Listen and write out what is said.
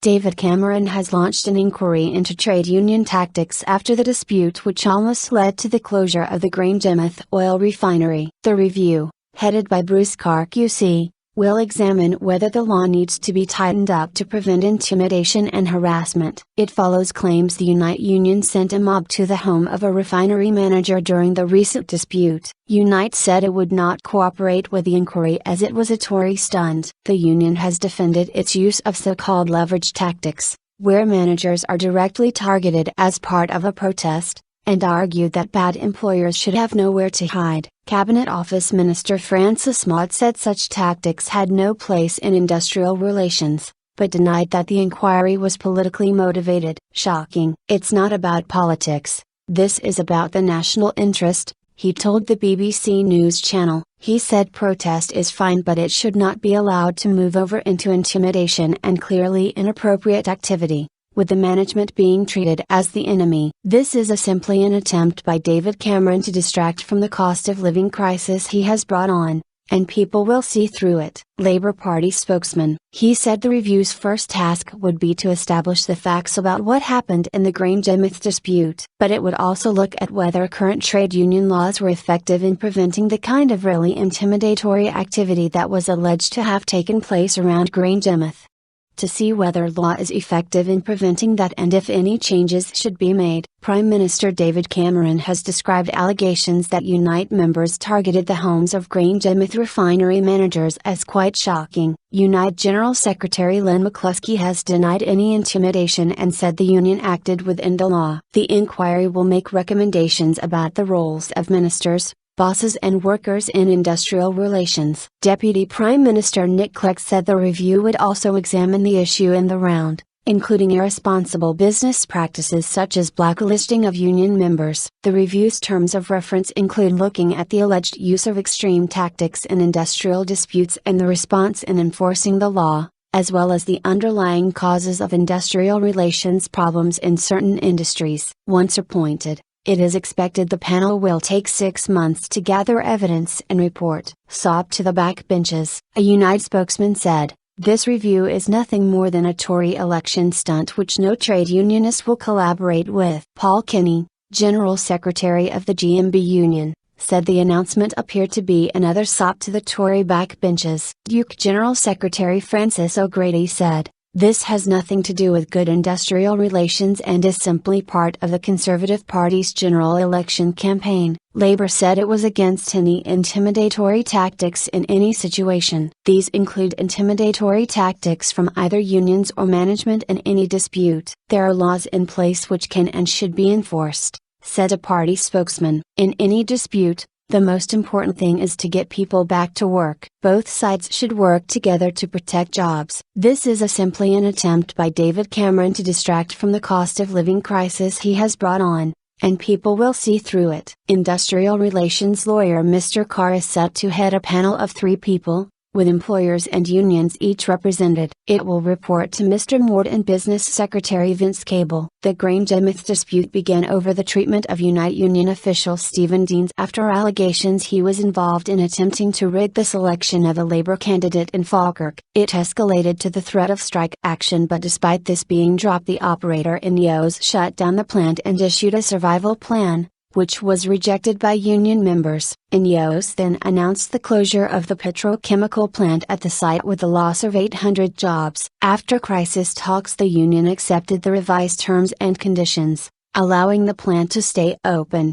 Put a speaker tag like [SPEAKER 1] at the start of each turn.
[SPEAKER 1] David Cameron has launched an inquiry into trade union tactics after the dispute which almost led to the closure of the Grangemouth oil refinery. The review, headed by Bruce Carr QC, will examine whether the law needs to be tightened up to prevent intimidation and harassment. It follows claims the Unite union sent a mob to the home of a refinery manager during the recent dispute. Unite said it would not cooperate with the inquiry as it was a Tory stunt. The union has defended its use of so-called leverage tactics, where managers are directly targeted as part of a protest, and argued that bad employers should have nowhere to hide. Cabinet Office Minister Francis Maude said such tactics had no place in industrial relations, but denied that the inquiry was politically motivated. Shocking. It's not about politics, this is about the national interest, he told the BBC News Channel. He said protest is fine but it should not be allowed to move over into intimidation and clearly inappropriate activity, with the management being treated as the enemy. This is simply an attempt by David Cameron to distract from the cost of living crisis he has brought on, and people will see through it. Labour Party spokesman. He said the review's first task would be to establish the facts about what happened in the Grangemouth dispute, but it would also look at whether current trade union laws were effective in preventing the kind of really intimidatory activity that was alleged to have taken place around Grangemouth. To see whether law is effective in preventing that and if any changes should be made. Prime Minister David Cameron has described allegations that Unite members targeted the homes of Grangemouth refinery managers as quite shocking. Unite General Secretary Lynn McCluskey has denied any intimidation and said the union acted within the law. The inquiry will make recommendations about the roles of ministers, bosses and workers in industrial relations. Deputy Prime Minister Nick Clegg said the review would also examine the issue in the round, including irresponsible business practices such as blacklisting of union members. The review's terms of reference include looking at the alleged use of extreme tactics in industrial disputes and the response in enforcing the law, as well as the underlying causes of industrial relations problems in certain industries. Once appointed, it is expected the panel will take 6 months to gather evidence and report. Sob to the backbenches. A Unite spokesman said, "This review is nothing more than a Tory election stunt which no trade unionist will collaborate with." Paul Kinney, General Secretary of the GMB Union, said the announcement appeared to be another sop to the Tory backbenches. Duke General Secretary Francis O'Grady said, "This has nothing to do with good industrial relations and is simply part of the Conservative Party's general election campaign." Labour said it was against any intimidatory tactics in any situation. These include intimidatory tactics from either unions or management in any dispute. "There are laws in place which can and should be enforced," said a party spokesman. "In any dispute, the most important thing is to get people back to work. Both sides should work together to protect jobs." This is simply an attempt by David Cameron to distract from the cost of living crisis he has brought on, and people will see through it. Industrial relations lawyer Mr. Carr is set to head a panel of 3 people, with employers and unions each represented. It will report to Mr. Maude and Business Secretary Vince Cable. The Grangemouth dispute began over the treatment of Unite union official Stephen Deans after allegations he was involved in attempting to rig the selection of a Labour candidate in Falkirk. It escalated to the threat of strike action, but despite this being dropped, the operator in Yos shut down the plant and issued a survival plan, which was rejected by union members. INEOS then announced the closure of the petrochemical plant at the site with the loss of 800 jobs. After crisis talks, the union accepted the revised terms and conditions, allowing the plant to stay open.